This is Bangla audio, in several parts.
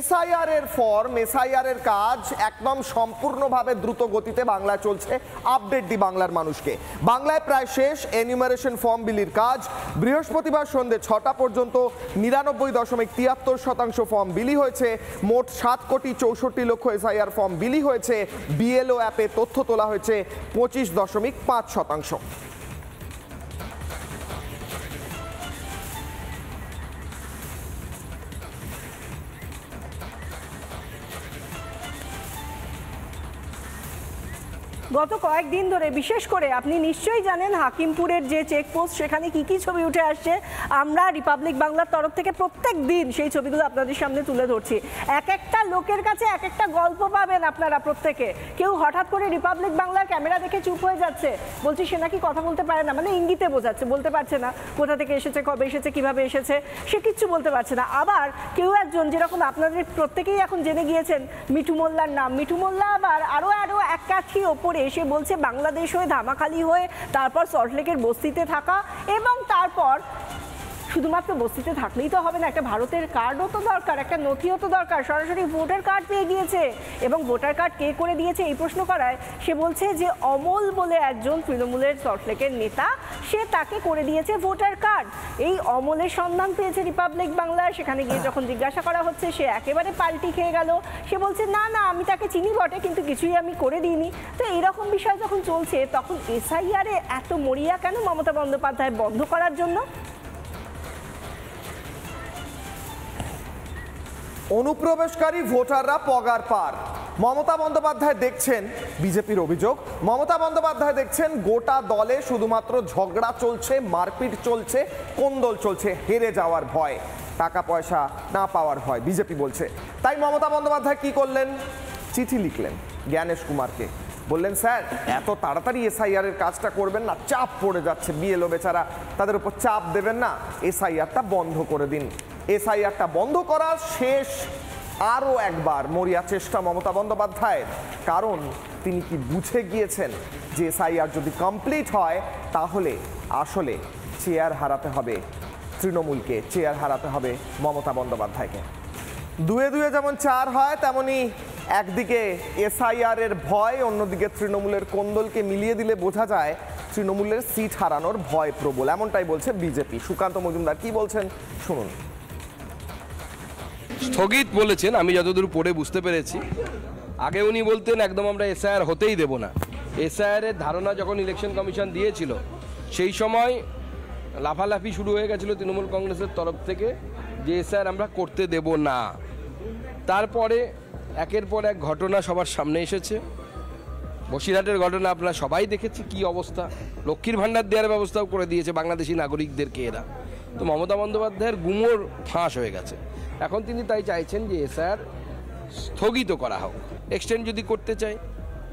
এসআইআর এর ফর্ম এসআইআর এর কাজ একদম সম্পূর্ণভাবে দ্রুত গতিতে বাংলায় চলছে। আপডেট দি বাংলার মানুষকে। বাংলায় প্রায় শেষ এনিউমারেশন ফর্ম বিলির কাজ। বৃহস্পতিবার সন্ধ্যে ৬টা পর্যন্ত ৯৯.৭৩% ফর্ম বিলি হয়েছে। মোট ৭,৬৪,০০,০০০ এসআইআর ফর্ম বিলি হয়েছে। বিএলও অ্যাপে তথ্য তোলা হয়েছে ২৫.৫%। গত কয়েকদিন ধরে বিশেষ করে আপনি নিশ্চয়ই জানেন হাকিমপুরের যে চেকপোস্ট সেখানে কি ছবি উঠে আসছে। আমরা রিপাবলিক বাংলার তরফ থেকে প্রত্যেক দিন সেই ছবিগুলো আপনাদের সামনে তুলে ধরছি। এক একটা লোকের কাছে এক একটা গল্প পাবেন আপনারা প্রত্যেকে। কেউ হঠাৎ করে রিপাবলিক বাংলার ক্যামেরা দেখে চুপ হয়ে যাচ্ছে, বলছি সে নাকি কথা বলতে পারে না, মানে ইঙ্গিতে বোঝাচ্ছে, বলতে পারছে না কোথা থেকে এসেছে, কবে এসেছে, কিভাবে এসেছে, সে কিচ্ছু বলতে পারছে না। আবার কেউ একজন, যেরকম আপনাদের প্রত্যেকেই এখন জেনে গিয়েছেন মিঠু মোল্লার নাম, মিঠু মোল্লা আবার আরও এক কাঠি ওপরে এসে বলছে বাংলাদেশ হয়ে ধামাখালি হয়ে তারপর সল্টলেকের বস্তিতে থাকা, এবং তারপর শুধুমাত্র বস্তিতে থাকলেই তো হবে না, একটা ভারতের কার্ডও তো দরকার, একটা নথিও তো দরকার। সরাসরি ভোটার কার্ড পেয়ে গিয়েছে, এবং ভোটার কার্ড কে করে দিয়েছে এই প্রশ্ন করায় সে বলছে যে অমল বলে একজন তৃণমূলের সল্টলেকের নেতা, সে তাকে করে দিয়েছে ভোটার কার্ড। এই অমলের সন্ধান পেয়েছে রিপাবলিক বাংলার। সেখানে গিয়ে যখন জিজ্ঞাসা করা হচ্ছে সে একেবারে পাল্টি খেয়ে গেল। সে বলছে না আমি তাকে চিনি বটে, কিন্তু কিছুই আমি করে দিইনি। তো এইরকম বিষয় যখন চলছে তখন এসআইআর এত মরিয়া কেন মমতা বন্দ্যোপাধ্যায় বন্ধ করার জন্য? অনুপ্রবেশকারী ভোটাররা পগার পার। মমতা বন্দ্যোপাধ্যায় দেখছেন, বিজেপির অভিযোগ, মমতা বন্দ্যোপাধ্যায় দেখছেন গোটা দলে শুধুমাত্র ঝগড়া চলছে, মারপিট চলছে, কোন্দল চলছে, হেরে যাওয়ার ভয়, টাকা পয়সা না পাওয়ার ভয়, বিজেপি বলছে। তাই মমতা বন্দ্যোপাধ্যায় কি করলেন? চিঠি লিখলেন জ্ঞানেশ কুমারকে, বললেন স্যার এত তাড়াতাড়ি এসআইআর এর কাজটা করবেন না, চাপ পড়ে যাচ্ছে, বিএলও বেচারা, তাদের উপর চাপ দেবেন না, এসআইআরটা বন্ধ করে দিন। এসআইআরটা বন্ধ করা শেষ আরও একবার মরিয়া চেষ্টা মমতা বন্দ্যোপাধ্যায়ের, কারণ তিনি কি বুঝে গিয়েছেন যে এসআইআর যদি কমপ্লিট হয় তাহলে আসলে চেয়ার হারাতে হবে তৃণমূলকে, চেয়ার হারাতে হবে মমতা বন্দ্যোপাধ্যায়কে। দুয়ে দুয়ে যেমন চার হয়, তেমনি একদিকে এসআইআর এর ভয়, অন্যদিকে তৃণমূলের কোন্দলকে মিলিয়ে দিলে বোঝা যায় তৃণমূলের সিট হারানোর ভয় প্রবল, এমনটাই বলছে বিজেপি। সুকান্ত মজুমদার কি বলছেন শুনুন। স্থগিত বলেছেন, আমি যতদূর পড়ে বুঝতে পেরেছি। আগে উনি বলতেন একদম আমরা এসআইআর হতেই দেব না। এসআইআর এর ধারণা যখন ইলেকশন কমিশন দিয়েছিল সেই সময় লাফালাফি শুরু হয়ে গেছিল তৃণমূল কংগ্রেসের তরফ থেকে যে এসআইআর আমরা করতে দেব না। তারপরে একের পর এক ঘটনা সবার সামনে এসেছে। বসিরহাটের ঘটনা আপনারা সবাই দেখেছি কি অবস্থা, লক্ষ্মীর ভাণ্ডার দেওয়ার ব্যবস্থাও করে দিয়েছে বাংলাদেশি নাগরিকদেরকে এরা। তো মমতা বন্দ্যোপাধ্যায়ের গুমর ফাঁস হয়ে গেছে। এখন তিনি তাই চাইছেন যে এসআইআর স্থগিত করা হোক, এক্সটেন্ড যদি করতে চাই।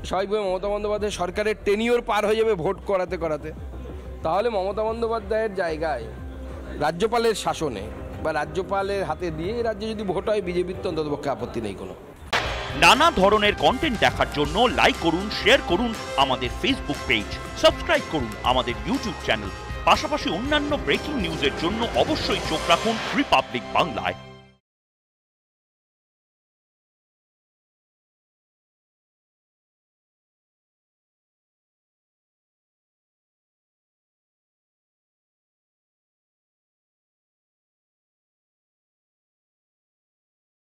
স্বাভাবিকভাবে মমতা বন্দ্যোপাধ্যায় সরকারের টেনিওর পার হয়ে যাবে ভোট করাতে করাতে। তাহলে মমতা বন্দ্যোপাধ্যায়ের জায়গায় রাজ্যপালের শাসনে বা রাজ্যপালের হাতে দিয়ে এই রাজ্যে যদি ভোট হয়, বিজেপির তো অন্ততপক্ষে আপত্তি নেই কোনো। নানা ধরনের কন্টেন্ট দেখার জন্য লাইক করুন, শেয়ার করুন আমাদের ফেসবুক পেজ, সাবস্ক্রাইব করুন আমাদের ইউটিউব চ্যানেল। পাশাপাশি অন্যান্য ব্রেকিং নিউজের জন্য অবশ্যই চোখ রাখুন রিপাবলিক বাংলায়।